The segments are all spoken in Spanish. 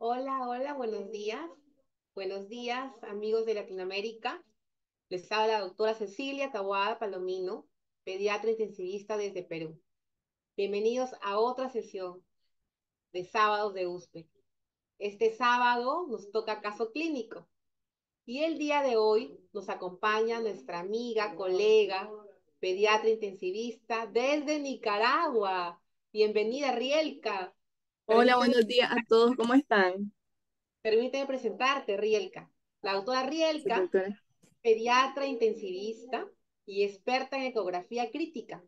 Hola, hola, buenos días. Buenos días, amigos de Latinoamérica. Les habla la doctora Cecilia Taboada Palomino, pediatra intensivista desde Perú. Bienvenidos a otra sesión de sábados de USPE. Este sábado nos toca caso clínico y el día de hoy nos acompaña nuestra amiga, colega, pediatra intensivista desde Nicaragua. Bienvenida, Rielka. Hola, Permíteme buenos días a todos, ¿cómo están? Permíteme presentarte, Rielka. La doctora Sí, Rielka, doctora. pediatra intensivista y experta en ecografía crítica.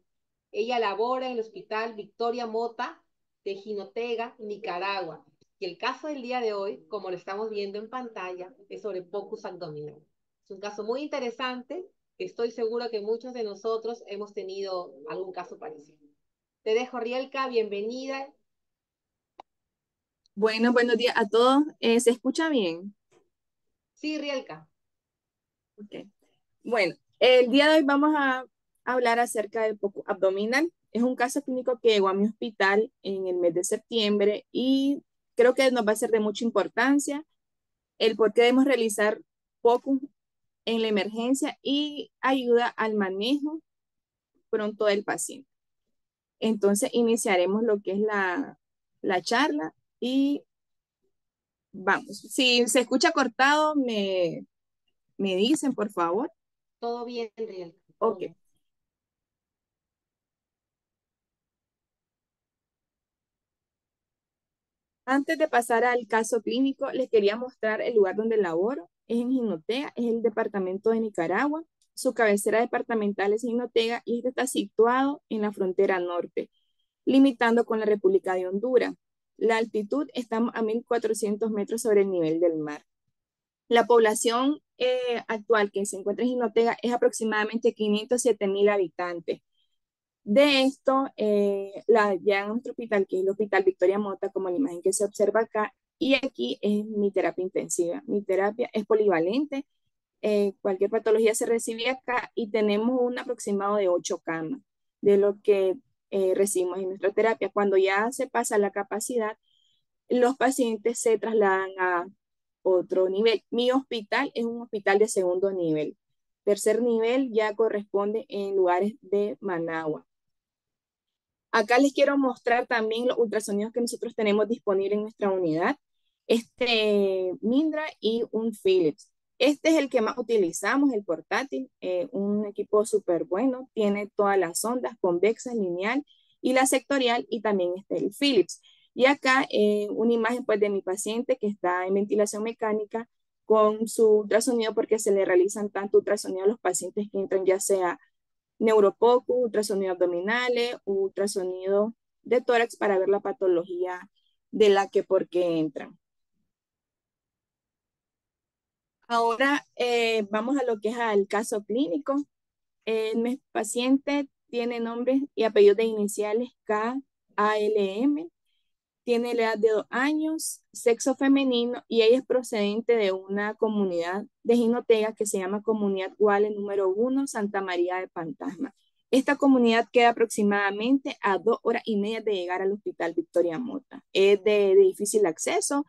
Ella labora en el Hospital Victoria Mota de Jinotega, Nicaragua. Y el caso del día de hoy, como lo estamos viendo en pantalla, es sobre pocus abdominal. Es un caso muy interesante que estoy seguro que muchos de nosotros hemos tenido algún caso parecido. Te dejo, Rielka, bienvenida. Bueno, buenos días a todos. ¿Se escucha bien? Sí, Rielka. Ok. Bueno, el día de hoy vamos a hablar acerca del POCUS abdominal. Es un caso clínico que llegó a mi hospital en el mes de septiembre y creo que nos va a ser de mucha importancia el por qué debemos realizar POCUS en la emergencia y ayuda al manejo pronto del paciente. Entonces, iniciaremos lo que es la charla y vamos. Si se escucha cortado, me dicen, por favor. Todo bien, Rielka, todo Ok. bien. Antes de pasar al caso clínico, les quería mostrar el lugar donde laboro. Es en Jinotega, es el departamento de Nicaragua. Su cabecera departamental es Jinotega y este está situado en la frontera norte, limitando con la República de Honduras. La altitud está a 1.400 metros sobre el nivel del mar. La población actual que se encuentra en Jinotega es aproximadamente 507.000 habitantes. De esto, ya en nuestro hospital, que es el Hospital Victoria Mota, como la imagen que se observa acá, y aquí es mi terapia intensiva. Mi terapia es polivalente, cualquier patología se recibe acá y tenemos un aproximado de 8 camas de lo que recibimos en nuestra terapia. Cuando ya se pasa la capacidad, los pacientes se trasladan a otro nivel. Mi hospital es un hospital de segundo nivel. Tercer nivel ya corresponde en lugares de Managua. Acá les quiero mostrar también los ultrasonidos que nosotros tenemos disponibles en nuestra unidad. Mindra y un Philips. Este es el que más utilizamos, el portátil, un equipo súper bueno, tiene todas las ondas convexas, lineal y la sectorial y también el Philips. Y acá una imagen pues de mi paciente que está en ventilación mecánica con su ultrasonido porque se le realizan tanto ultrasonido a los pacientes que entran ya sea neuropoco, ultrasonido abdominales, ultrasonido de tórax para ver la patología de la que por qué entran. Ahora vamos a lo que es al caso clínico. Mi paciente tiene nombres y apellidos de iniciales K, A, L, M, tiene la edad de 2 años, sexo femenino y ella es procedente de una comunidad de Jinotega que se llama Comunidad Guale número 1, Santa María de Pantasma. Esta comunidad queda aproximadamente a 2 horas y media de llegar al Hospital Victoria Mota. Es de difícil acceso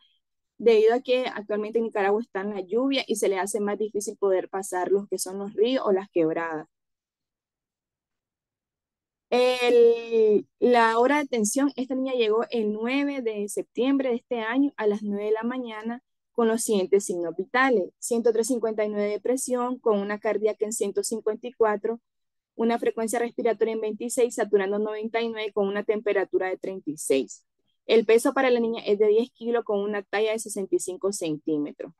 debido a que actualmente en Nicaragua está en la lluvia y se le hace más difícil poder pasar los que son los ríos o las quebradas. La hora de atención, esta niña llegó el 9 de septiembre de este año a las 9 de la mañana con los siguientes signos vitales: 103,59 de presión, con una cardíaca en 154, una frecuencia respiratoria en 26, saturando 99, con una temperatura de 36. El peso para la niña es de 10 kilos con una talla de 65 centímetros.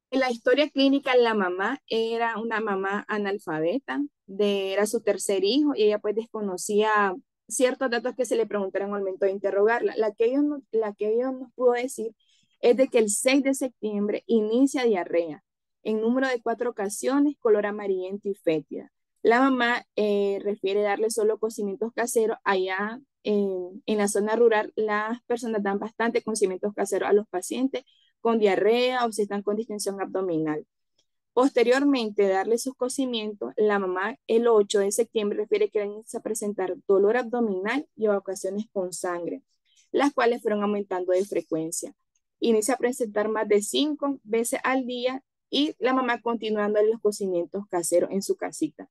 En la historia clínica, la mamá era una mamá analfabeta, era su tercer hijo y ella pues desconocía ciertos datos que se le preguntaron al momento de interrogarla. La que ellos nos pudo decir es de que el 6 de septiembre inicia diarrea en número de 4 ocasiones, color amarillento y fétida. La mamá refiere darle solo cocimientos caseros. Allá en la zona rural las personas dan bastante cocimientos caseros a los pacientes con diarrea o si están con distensión abdominal. Posteriormente de darle sus cocimientos, la mamá el 8 de septiembre refiere que le inicia a presentar dolor abdominal y ocasiones con sangre. las cuales fueron aumentando de frecuencia. Inicia a presentar más de 5 veces al día y la mamá continuando los cocimientos caseros en su casita.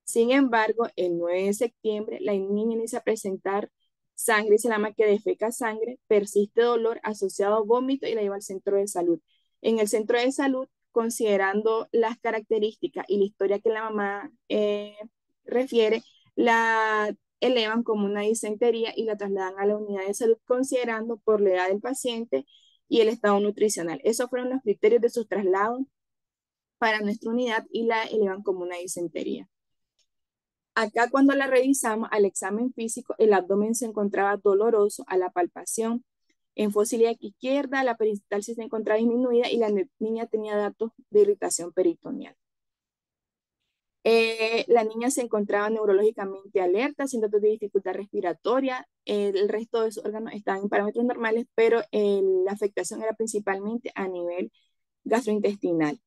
Sin embargo, el 9 de septiembre, la niña inicia a presentar sangre, se llama que defeca sangre, persiste dolor asociado a vómito y la lleva al centro de salud. En el centro de salud, considerando las características y la historia que la mamá refiere, la elevan como una disentería y la trasladan a la unidad de salud considerando por la edad del paciente y el estado nutricional. Esos fueron los criterios de su traslado para nuestra unidad y la elevan como una disentería. Acá cuando la revisamos al examen físico, el abdomen se encontraba doloroso a la palpación. En fosa ilíaca izquierda, la peristalsis se encontraba disminuida y la niña tenía datos de irritación peritoneal. La niña se encontraba neurológicamente alerta, sin datos de dificultad respiratoria. El resto de sus órganos estaban en parámetros normales, pero la afectación era principalmente a nivel gastrointestinal.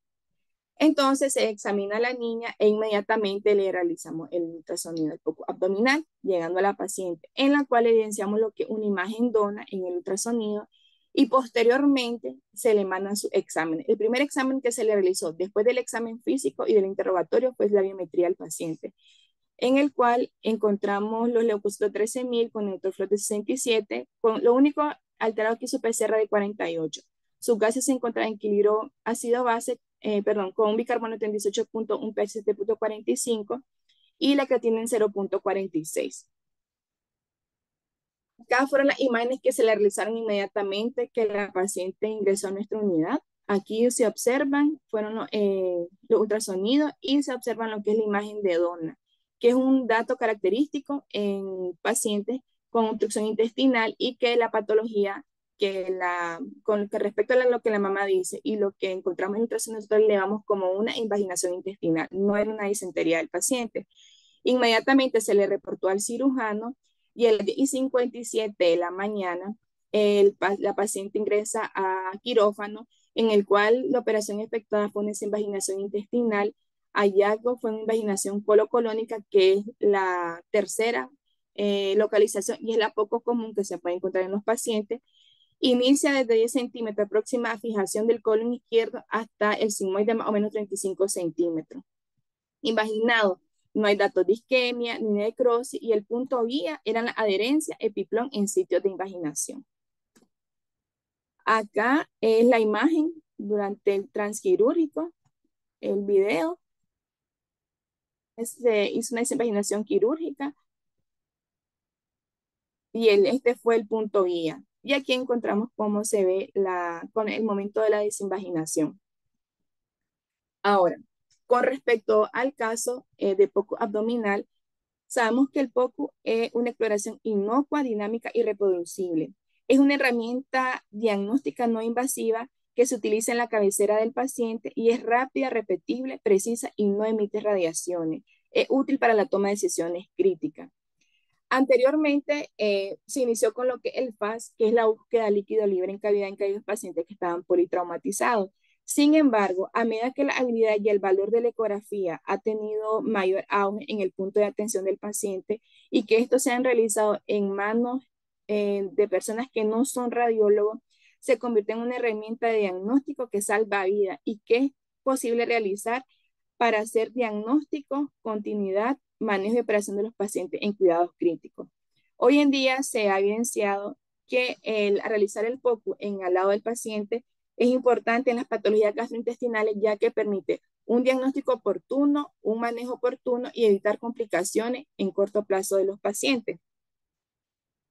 Entonces se examina a la niña e inmediatamente le realizamos el ultrasonido del foco abdominal, llegando a la paciente, en la cual evidenciamos lo que una imagen dona en el ultrasonido y posteriormente se le mandan sus exámenes. El primer examen que se le realizó después del examen físico y del interrogatorio fue la biometría al paciente, en el cual encontramos los leucocitos 13.000 con neutrofilo de 67, con lo único alterado que hizo PCR de 48. Sus gases se encontraban en equilibrio ácido-base, con un bicarbonato en 18.1 pH 7.45 y la creatina en 0.46. Acá fueron las imágenes que se le realizaron inmediatamente que la paciente ingresó a nuestra unidad. Aquí se observan, fueron los ultrasonidos y se observan lo que es la imagen de dona, que es un dato característico en pacientes con obstrucción intestinal y que la patología con respecto a lo que la mamá dice y lo que encontramos en el ultrasonido, nosotros le damos como una invaginación intestinal, no era una disentería del paciente. Inmediatamente se le reportó al cirujano y a las 10:57 de la mañana la paciente ingresa a quirófano, en el cual la operación efectuada fue una invaginación intestinal. Hallazgo fue una invaginación colocolónica, que es la tercera localización y es la poco común que se puede encontrar en los pacientes. Inicia desde 10 centímetros próxima a fijación del colon izquierdo hasta el sigmoide de más o menos 35 centímetros. Invaginado, no hay datos de isquemia ni necrosis y el punto guía era la adherencia epiplón en sitios de invaginación. Acá es la imagen durante el transquirúrgico, el video. Hizo una desinvaginación quirúrgica y este fue el punto guía. Y aquí encontramos cómo se ve con el momento de la desinvaginación. Ahora, con respecto al caso de POCU abdominal, sabemos que el POCU es una exploración inocua, dinámica y reproducible. Es una herramienta diagnóstica no invasiva que se utiliza en la cabecera del paciente y es rápida, repetible, precisa y no emite radiaciones. Es útil para la toma de decisiones críticas. Anteriormente se inició con lo que es el FAS, que es la búsqueda líquido libre en cavidad en aquellos pacientes que estaban politraumatizados. Sin embargo, a medida que la habilidad y el valor de la ecografía ha tenido mayor auge en el punto de atención del paciente y que esto se han realizado en manos de personas que no son radiólogos, se convierte en una herramienta de diagnóstico que salva vidas y que es posible realizar para hacer diagnóstico, continuidad, manejo y operación de los pacientes en cuidados críticos. Hoy en día se ha evidenciado que realizar el POCU al lado del paciente es importante en las patologías gastrointestinales, ya que permite un diagnóstico oportuno, un manejo oportuno y evitar complicaciones en corto plazo de los pacientes.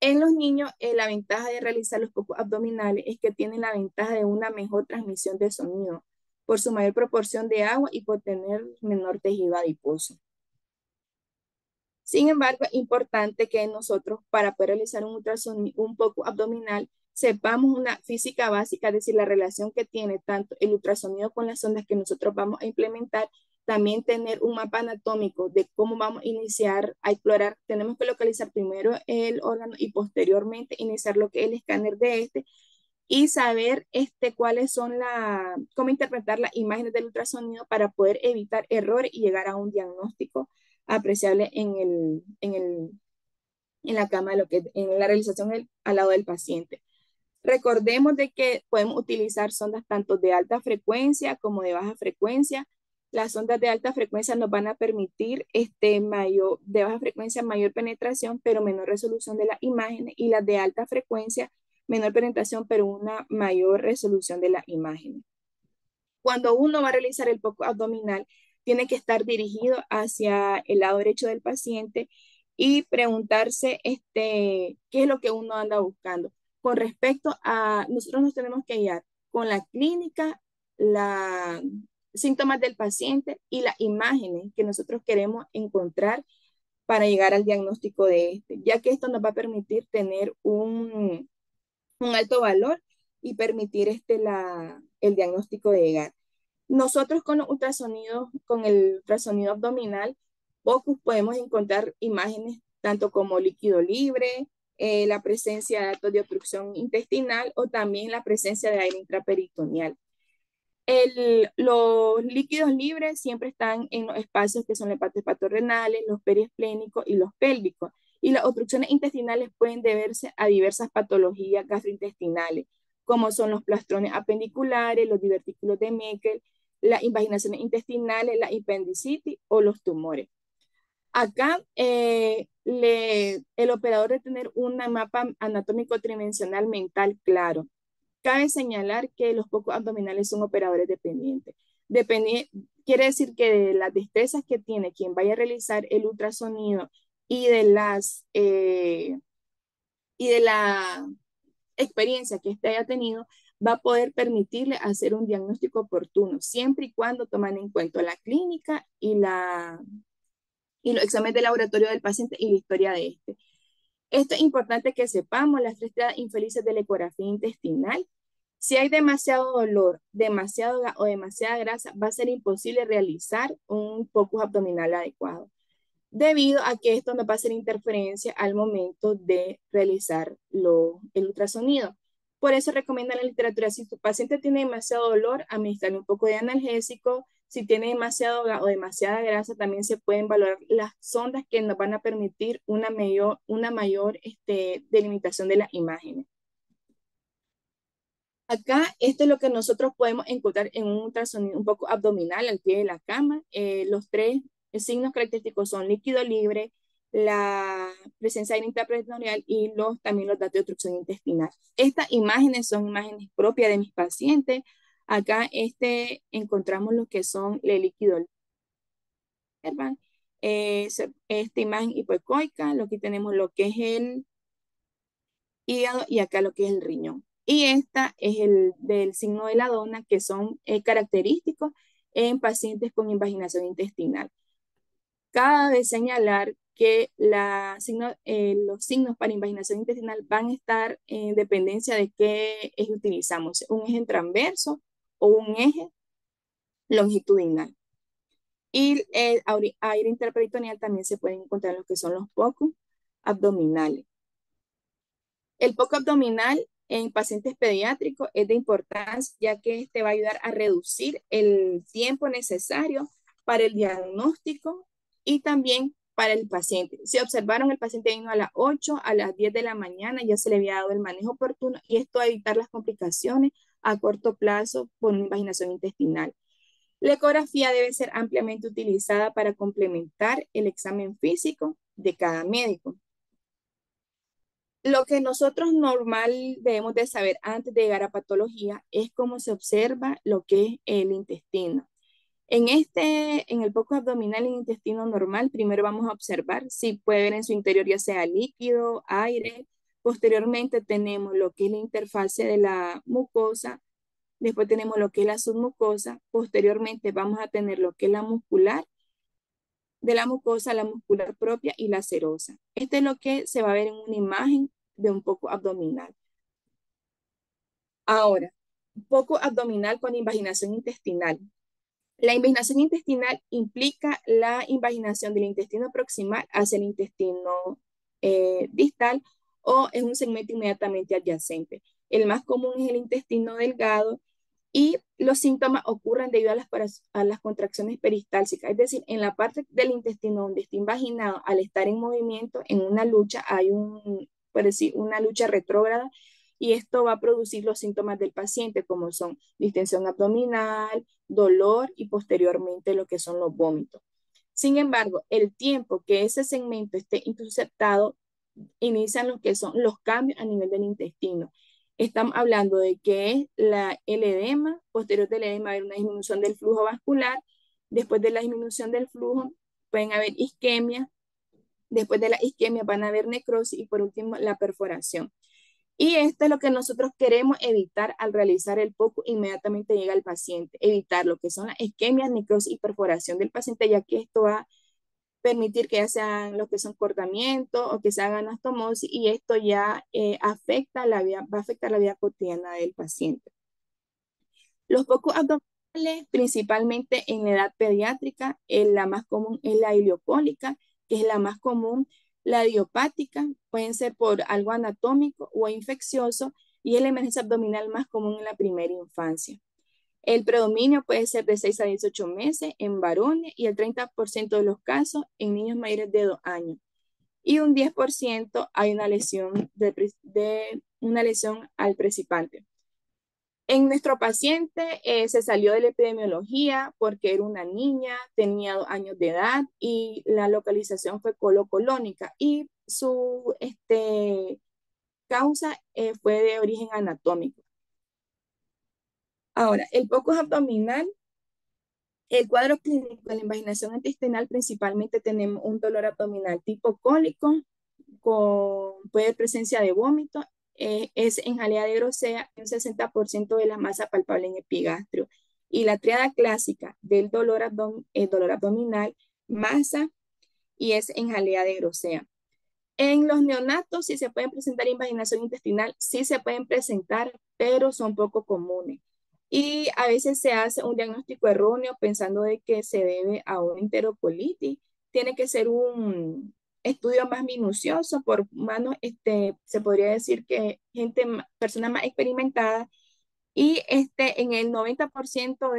En los niños, la ventaja de realizar los POCU abdominales es que tienen la ventaja de una mejor transmisión de sonido por su mayor proporción de agua y por tener menor tejido adiposo. Sin embargo, es importante que nosotros, para poder realizar un ultrasonido, un POCU abdominal, sepamos una física básica, es decir, la relación que tiene tanto el ultrasonido con las sondas que nosotros vamos a implementar, también tener un mapa anatómico de cómo vamos a iniciar a explorar. Tenemos que localizar primero el órgano y posteriormente iniciar lo que es el escáner de y saber cuáles son cómo interpretar las imágenes del ultrasonido para poder evitar errores y llegar a un diagnóstico apreciable en el en la cama, en la realización al lado del paciente. Recordemos de que podemos utilizar sondas tanto de alta frecuencia como de baja frecuencia. Las sondas de alta frecuencia nos van a permitir de baja frecuencia mayor penetración, pero menor resolución de las imágenes, y las de alta frecuencia menor penetración, pero una mayor resolución de las imágenes. Cuando uno va a realizar el poco abdominal, tiene que estar dirigido hacia el lado derecho del paciente y preguntarse qué es lo que uno anda buscando. Con respecto a, nosotros nos tenemos que guiar con la clínica, los síntomas del paciente y las imágenes que nosotros queremos encontrar para llegar al diagnóstico de ya que esto nos va a permitir tener un alto valor y permitir el diagnóstico de llegar. Nosotros con los ultrasonidos, con el ultrasonido abdominal, pocos podemos encontrar imágenes tanto como líquido libre, la presencia de datos de obstrucción intestinal o también la presencia de aire intraperitoneal. Los líquidos libres siempre están en los espacios que son los hepatorenales, los periesplénicos y los pélvicos. Y las obstrucciones intestinales pueden deberse a diversas patologías gastrointestinales, como son los plastrones apendiculares, los divertículos de Meckel, las invaginaciones intestinales, la apendicitis o los tumores. Acá el operador debe tener un mapa anatómico tridimensional mental claro. Cabe señalar que los pocos abdominales son operadores dependientes. Quiere decir que de las destrezas que tiene quien vaya a realizar el ultrasonido y y de la experiencia que éste haya tenido, va a poder permitirle hacer un diagnóstico oportuno, siempre y cuando toman en cuenta la clínica y los exámenes de laboratorio del paciente y la historia de este. Esto es importante que sepamos las tres etapas infelices de la ecografía intestinal. Si hay demasiado dolor, demasiado gas o demasiada grasa, va a ser imposible realizar un focus abdominal adecuado, debido a que esto nos va a hacer interferencia al momento de realizar el ultrasonido. Por eso recomienda la literatura, si tu paciente tiene demasiado dolor, administrarle un poco de analgésico. Si tiene demasiado gas o demasiada grasa, también se pueden valorar las sondas que nos van a permitir una mayor delimitación de las imágenes. Acá, esto es lo que nosotros podemos encontrar en un ultrasonido un poco abdominal al pie de la cama. Los tres signos característicos son líquido libre, la presencia de intraperitoneal y también los datos de obstrucción intestinal. Estas imágenes son imágenes propias de mis pacientes. Acá encontramos lo que son el líquido libre, esta imagen hipoecoica, lo que tenemos lo que es el hígado y acá lo que es el riñón. Y esta es el del signo de la dona, que son característicos en pacientes con invaginación intestinal. Cabe señalar que los signos para invaginación intestinal van a estar en dependencia de qué eje utilizamos, un eje transverso o un eje longitudinal. Y el aire intraperitoneal también se pueden encontrar en lo que son los pocos abdominales. El poco abdominal en pacientes pediátricos es de importancia, ya que este va a ayudar a reducir el tiempo necesario para el diagnóstico y también para el paciente. Si observaron, el paciente vino a las 8, a las 10 de la mañana, ya se le había dado el manejo oportuno y esto va a evitar las complicaciones a corto plazo por una invaginación intestinal. La ecografía debe ser ampliamente utilizada para complementar el examen físico de cada médico. Lo que nosotros normal debemos de saber antes de llegar a patología es cómo se observa lo que es el intestino. En el poco abdominal, en el intestino normal, primero vamos a observar si puede ver en su interior ya sea líquido, aire. Posteriormente tenemos lo que es la interfase de la mucosa. Después tenemos lo que es la submucosa. Posteriormente vamos a tener lo que es la muscular de la mucosa, la muscular propia y la serosa. Esto es lo que se va a ver en una imagen de un poco abdominal. Ahora, poco abdominal con invaginación intestinal. La invaginación intestinal implica la invaginación del intestino proximal hacia el intestino distal o en un segmento inmediatamente adyacente. El más común es el intestino delgado Y los síntomas ocurren debido a a las contracciones peristálticas, es decir, en la parte del intestino donde está invaginado, al estar en movimiento, en una lucha, hay por decir, una lucha retrógrada, y esto va a producir los síntomas del paciente, como son distensión abdominal, dolor y posteriormente lo que son los vómitos. Sin embargo, el tiempo que ese segmento esté interceptado, inician lo que son los cambios a nivel del intestino. Estamos hablando de que es el edema, posterior del edema va a haber una disminución del flujo vascular, después de la disminución del flujo pueden haber isquemia, después de la isquemia van a haber necrosis y por último la perforación. Y esto es lo que nosotros queremos evitar al realizar el POCU, inmediatamente llega el paciente, evitar lo que son las isquemias, necrosis y perforación del paciente, ya que esto va a permitir que ya sean lo que son cortamientos o que se hagan anastomosis y esto ya afecta la vida, va a afectar la vida cotidiana del paciente. Los focos abdominales, principalmente en la edad pediátrica, la más común es la ileocólica, que es la más común. La idiopática pueden ser por algo anatómico o infeccioso y es la emergencia abdominal más común en la primera infancia. El predominio puede ser de 6 a 18 meses en varones y el 30% de los casos en niños mayores de 2 años. Y un 10% hay una lesión, una lesión al precipante. En nuestro paciente se salió de la epidemiología porque era una niña, tenía 2 años de edad y la localización fue colocolónica y su causa fue de origen anatómico. Ahora, el POCUS abdominal, el cuadro clínico de la invaginación intestinal, principalmente tenemos un dolor abdominal tipo cólico, puede haber presencia de vómito, es en jalea de grosea, un 60% de la masa palpable en epigastrio. Y la triada clásica del dolor abdominal, masa y es en jalea de grosea. En los neonatos sí se pueden presentar invaginación intestinal, sí se pueden presentar, pero son poco comunes. Y a veces se hace un diagnóstico erróneo pensando de que se debe a una enterocolitis. Tiene que ser un estudio más minucioso por manos, se podría decir que personas más experimentadas y en el 90%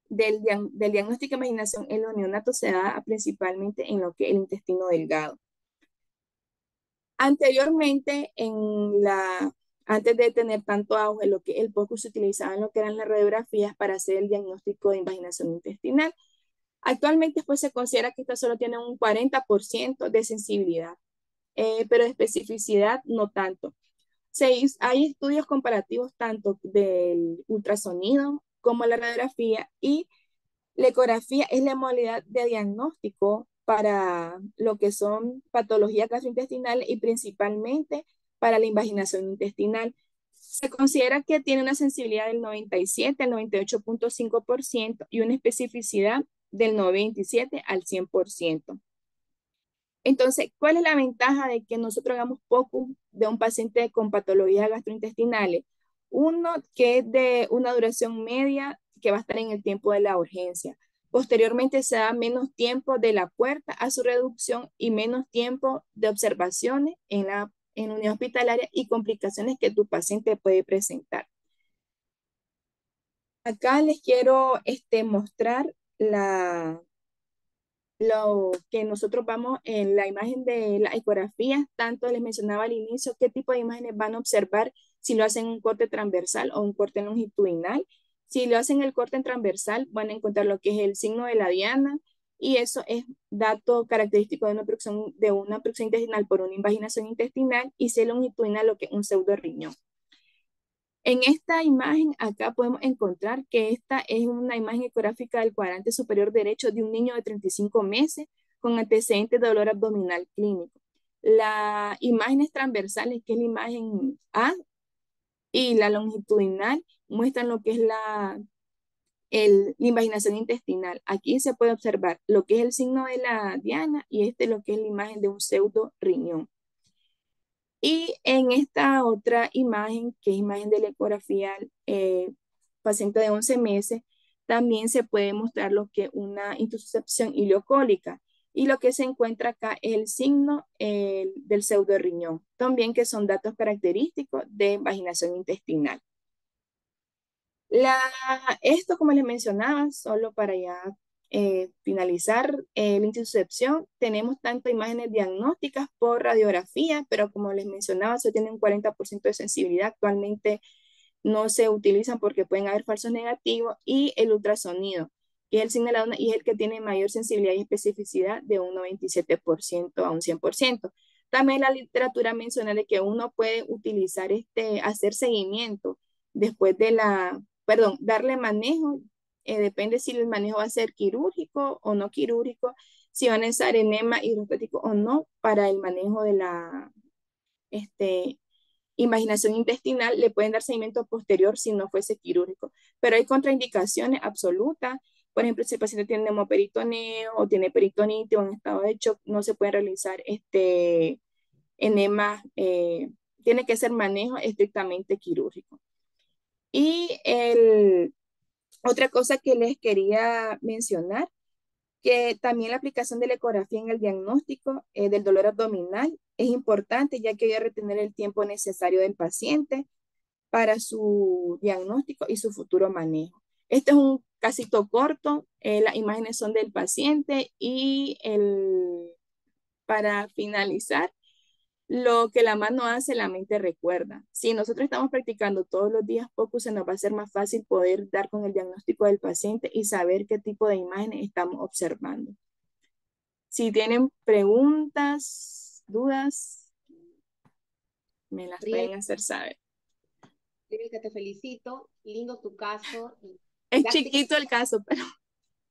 del diagnóstico de imaginación en los neonatos se da principalmente en lo que es el intestino delgado. Anteriormente, antes de tener tanto auge, lo que el POCUS se utilizaba en lo que eran las radiografías para hacer el diagnóstico de invaginación intestinal. Actualmente, pues se considera que esta solo tiene un 40% de sensibilidad, pero de especificidad no tanto. Hay estudios comparativos tanto del ultrasonido como la radiografía y la ecografía es la modalidad de diagnóstico para lo que son patologías gastrointestinales y principalmente para la invaginación intestinal. Se considera que tiene una sensibilidad del 97 al 98.5% y una especificidad del 97 al 100%. Entonces, ¿cuál es la ventaja de que nosotros hagamos POCUS de un paciente con patologías gastrointestinales? Uno, que es de una duración media que va a estar en el tiempo de la urgencia. Posteriormente se da menos tiempo de la puerta a su reducción y menos tiempo de observaciones en unidad hospitalaria y complicaciones que tu paciente puede presentar. Acá les quiero mostrar lo que nosotros vamos en la imagen de la ecografía, tanto les mencionaba al inicio qué tipo de imágenes van a observar si lo hacen un corte transversal o un corte longitudinal. Si lo hacen el corte en transversal, van a encontrar lo que es el signo de la diana y eso es dato característico de una obstrucción intestinal por una invaginación intestinal y si es longitudinal lo que es un pseudo riñón. En esta imagen acá podemos encontrar que esta es una imagen ecográfica del cuadrante superior derecho de un niño de 35 meses con antecedentes de dolor abdominal clínico. Las imágenes transversales, que es la imagen A, y la longitudinal muestran lo que es la invaginación intestinal. Aquí se puede observar lo que es el signo de la diana y lo que es la imagen de un pseudo riñón. Y en esta otra imagen, que es imagen de la ecografía, paciente de 11 meses, también se puede mostrar lo que es una intususcepción ileocólica. Y lo que se encuentra acá es el signo del pseudorriñón, también que son datos característicos de vaginación intestinal. La, Esto, como les mencionaba, solo para ya finalizar la intercepción, tenemos tanto imágenes diagnósticas por radiografía, pero como les mencionaba, se tiene un 40% de sensibilidad. Actualmente no se utilizan porque pueden haber falsos negativos, y el ultrasonido, que es el signalador y es el que tiene mayor sensibilidad y especificidad de un 97% a un 100%. También la literatura menciona de que uno puede utilizar hacer seguimiento después de darle manejo, depende si el manejo va a ser quirúrgico o no quirúrgico, si van a usar enema hidrostático o no para el manejo de la este, imaginación intestinal. Le pueden dar seguimiento posterior si no fuese quirúrgico, pero hay contraindicaciones absolutas. Por ejemplo, si el paciente tiene hemoperitoneo o tiene peritonitis o en estado de shock, no se puede realizar enema, tiene que ser manejo estrictamente quirúrgico. Y otra cosa que les quería mencionar, que también la aplicación de la ecografía en el diagnóstico del dolor abdominal es importante, ya que ayuda a retener el tiempo necesario del paciente para su diagnóstico y su futuro manejo. Este es un casito corto, las imágenes son del paciente y para finalizar, lo que la mano hace, la mente recuerda. Si nosotros estamos practicando todos los días Focus, se nos va a ser más fácil poder dar con el diagnóstico del paciente y saber qué tipo de imágenes estamos observando. Si tienen preguntas, dudas, me las Riel, pueden hacer saber. que te felicito, lindo tu caso. Es Lástima, chiquito el caso, pero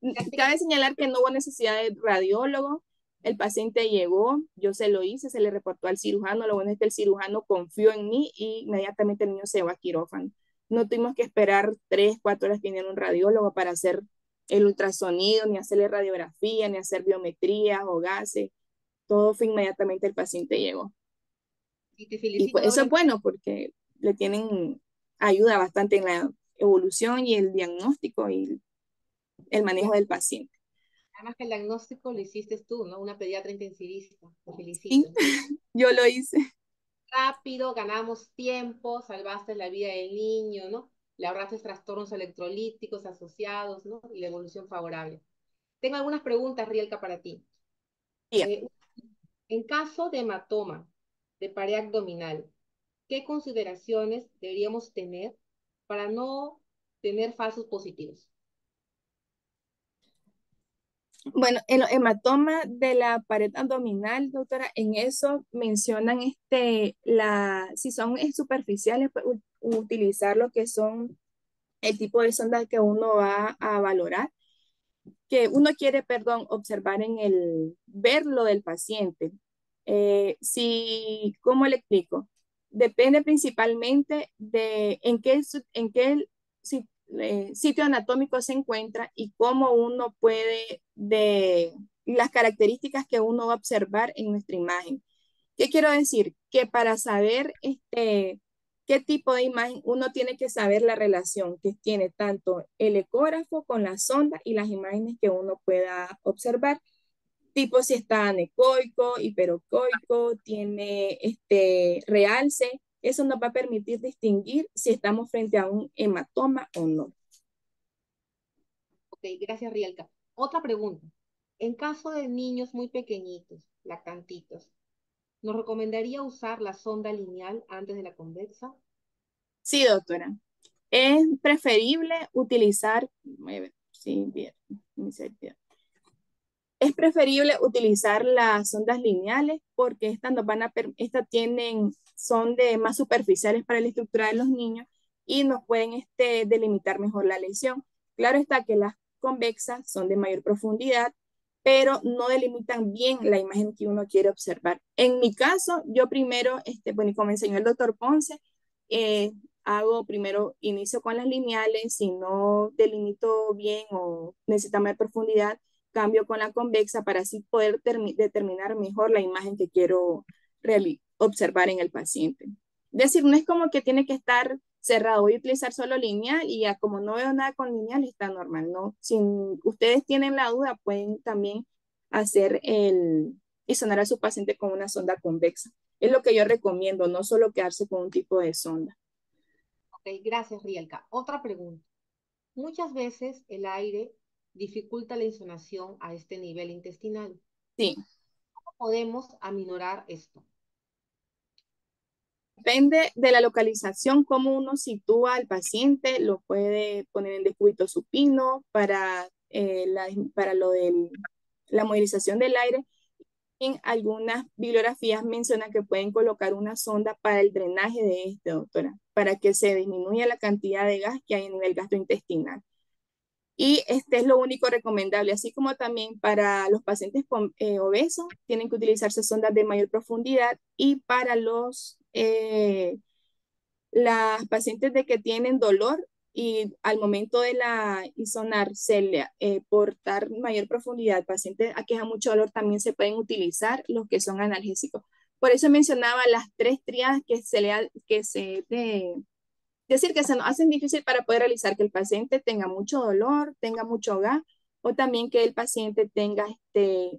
lástima cabe señalar que no hubo necesidad de radiólogo. El paciente llegó, yo se lo hice, se le reportó al cirujano. Lo bueno es que el cirujano confió en mí y inmediatamente el niño se va a quirófano. No tuvimos que esperar 3, 4 horas que viniera un radiólogo para hacer el ultrasonido, ni hacerle radiografía, ni hacer biometrías o gases. Todo fue inmediatamente, el paciente llegó. y te Y felicito pues eso es doblemente. bueno porque le tienen ayuda bastante en la evolución y el diagnóstico y el Y manejo del paciente. además que el diagnóstico lo hiciste tú, ¿no? Una pediatra intensivista. Te Sí, felicito. yo lo hice. Rápido, ganamos tiempo, salvaste la vida del niño, ¿no? Le ahorraste trastornos electrolíticos asociados, ¿no? Y la evolución favorable. Tengo algunas preguntas, Rielka, para ti. Bien. Eh, en caso de hematoma de pared abdominal, ¿qué consideraciones deberíamos tener para no tener falsos positivos? Bueno, en los hematomas de la pared abdominal, doctora, en eso mencionan si son superficiales, pues, utilizar lo que son el tipo de sonda que uno va a valorar, que uno quiere, perdón, observar ver lo del paciente. ¿Cómo le explico? Depende principalmente de en qué sitio anatómico se encuentra y cómo uno puede, de las características que uno va a observar en nuestra imagen. ¿Qué quiero decir? Que para saber qué tipo de imagen, uno tiene que saber la relación que tiene tanto el ecógrafo con la sonda y las imágenes que uno pueda observar, tipo si está anecoico, hiperocoico, tiene realce. Eso nos va a permitir distinguir si estamos frente a un hematoma o no. Ok, gracias, Rielka. Otra pregunta. En caso de niños muy pequeñitos, lactantitos, ¿nos recomendaría usar la sonda lineal antes de la convexa? Sí, doctora. Es preferible utilizar, sí, bien, es preferible utilizar las sondas lineales porque son más superficiales para la estructura de los niños y nos pueden delimitar mejor la lesión. Claro está que las convexas son de mayor profundidad, pero no delimitan bien la imagen que uno quiere observar. En mi caso, yo primero, bueno, y como enseñó el doctor Ponce, eh, inicio con las lineales. Si no delimito bien o necesita mayor profundidad, cambio con la convexa para así poder determinar mejor la imagen que quiero observar en el paciente. Es decir, no es como que tiene que estar cerrado, voy a utilizar solo lineal y ya como no veo nada con lineal está normal, ¿no? Si ustedes tienen la duda, pueden también hacer y sonar a su paciente con una sonda convexa. Es lo que yo recomiendo, no solo quedarse con un tipo de sonda. Ok, gracias, Rielka. Otra pregunta. Muchas veces el aire dificulta la insolación a este nivel intestinal. Sí, ¿Cómo podemos aminorar esto? depende de la localización, cómo uno sitúa al paciente, lo puede poner en decúbito supino para lo de la movilización del aire. En algunas bibliografías mencionan que pueden colocar una sonda para el drenaje de este, doctora, para que se disminuya la cantidad de gas que hay en el gastrointestinal. Y este es lo único recomendable, así como también para los pacientes obesos, tienen que utilizarse sondas de mayor profundidad y para las pacientes de que tienen dolor y al momento de la isonar por dar mayor profundidad, pacientes a queja mucho dolor también se pueden utilizar los que son analgésicos. Por eso mencionaba las tres triadas decir que se nos hacen difícil para poder realizar que el paciente tenga mucho dolor, tenga mucho gas o también que el paciente tenga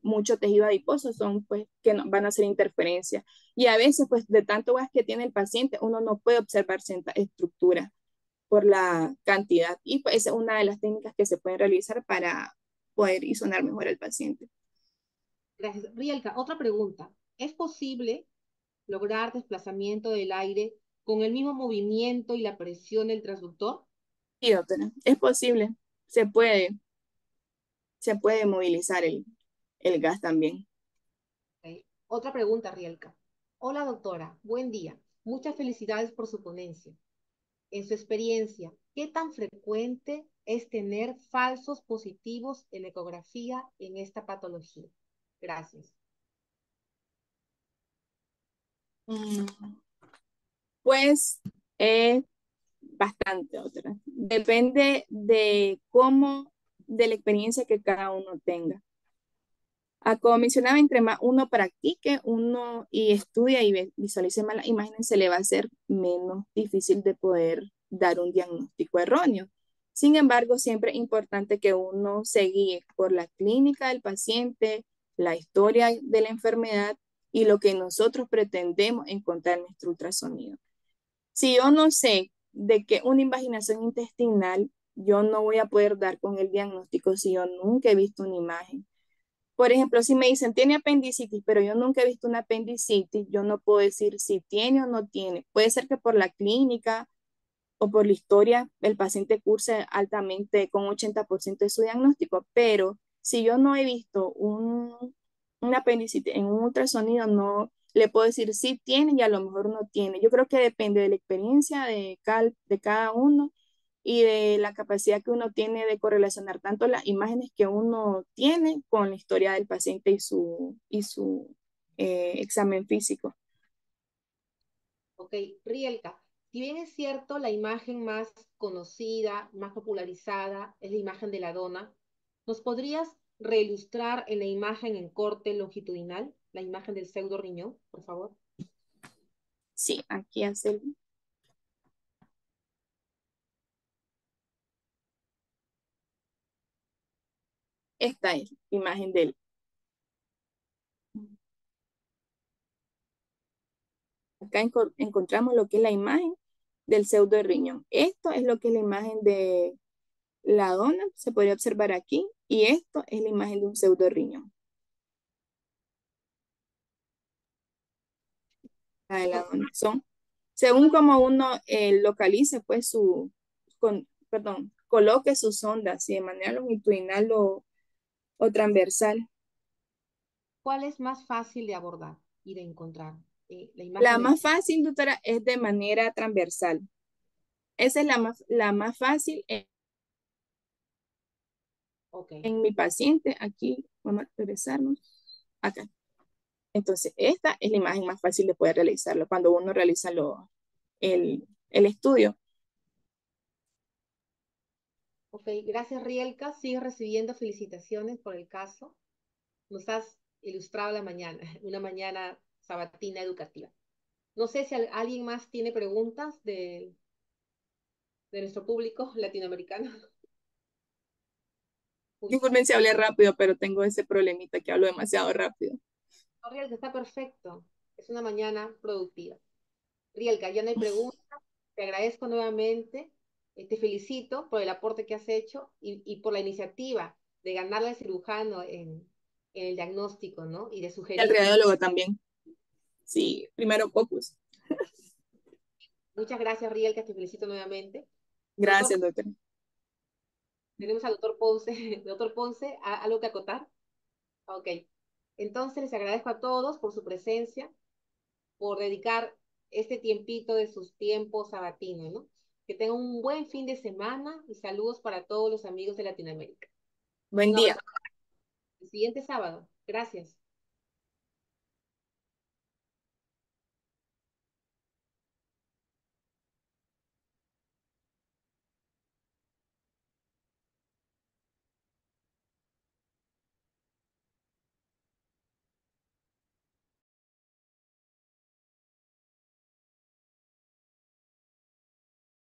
mucho tejido adiposo, son pues que van a hacer interferencia. Y a veces pues de tanto gas que tiene el paciente uno no puede observar cierta estructura por la cantidad y pues esa es una de las técnicas que se pueden realizar para poder isonar mejor al paciente. Gracias. Rielka, otra pregunta. ¿Es posible lograr desplazamiento del aire con el mismo movimiento y la presión del transductor? Y doctora, es posible, se puede, se puede movilizar el gas también. Ok. Otra pregunta, Rielka. Hola, doctora. Buen día. Muchas felicidades por su ponencia. En su experiencia, ¿qué tan frecuente es tener falsos positivos en ecografía en esta patología? Gracias. Mm, Pues es bastante otra. Depende de la experiencia que cada uno tenga. Como mencionaba, entre más uno practique, uno y estudia y visualice más las imágenes, se le va a hacer menos difícil de poder dar un diagnóstico erróneo. Sin embargo, siempre es importante que uno se guíe por la clínica del paciente, la historia de la enfermedad y lo que nosotros pretendemos encontrar en nuestro ultrasonido. Si yo no sé de qué una invaginación intestinal, yo no voy a poder dar con el diagnóstico si yo nunca he visto una imagen. Por ejemplo, si me dicen tiene apendicitis, pero yo nunca he visto una apendicitis, yo no puedo decir si tiene o no tiene. Puede ser que por la clínica o por la historia el paciente curse altamente con 80% de su diagnóstico, pero si yo no he visto una apendicitis en un ultrasonido, no le puedo decir si tiene y a lo mejor no tiene. Yo creo que depende de la experiencia de cada uno y de la capacidad que uno tiene de correlacionar tanto las imágenes que uno tiene con la historia del paciente y su examen físico. Ok, Rielka, si bien es cierto, la imagen más conocida, más popularizada es la imagen de la dona, ¿nos podrías reilustrar en la imagen en corte longitudinal, la imagen del pseudo riñón, por favor? Sí, aquí hace esta es la imagen de él. Acá encontramos lo que es la imagen del pseudo riñón. Esto es lo que es la imagen de la dona, se podría observar aquí, y esto es la imagen de un pseudo riñón. La de la Co- dona. Son, según ¿Cuál es, como uno localice, pues perdón, coloque su sonda, si de manera longitudinal o transversal. cuál es más fácil de abordar y de encontrar? La imagen La del... más fácil, doctora, es de manera transversal. Esa es la más fácil Ok, en mi paciente. Aquí, vamos a regresarnos. Acá. Entonces, esta es la imagen más fácil de poder realizarlo cuando uno realiza el estudio. ok, gracias Rielka, sigues recibiendo felicitaciones por el caso. Nos has ilustrado la mañana, una mañana sabatina educativa. No sé si alguien más tiene preguntas de nuestro público latinoamericano. Uy, Disculpen si hablé rápido, pero tengo ese problemita que hablo demasiado rápido. no, Rielka, está perfecto. Es una mañana productiva. Rielka, ya no hay preguntas. Te agradezco nuevamente, te felicito por el aporte que has hecho y por la iniciativa de ganarle al cirujano en el diagnóstico, ¿no? Y de Y al sugerir. radiólogo también. Sí, primero Pocus. Muchas gracias, Riel, que te felicito nuevamente. Doctor, Gracias, doctor. tenemos al doctor Ponce. Doctor Ponce, ¿algo que acotar? Ok. Entonces, les agradezco a todos por su presencia, por dedicar este tiempito de sus tiempos sabatinos, ¿no? Que tengan un buen fin de semana y saludos para todos los amigos de Latinoamérica. Buen Un día. abrazo. El siguiente sábado. Gracias.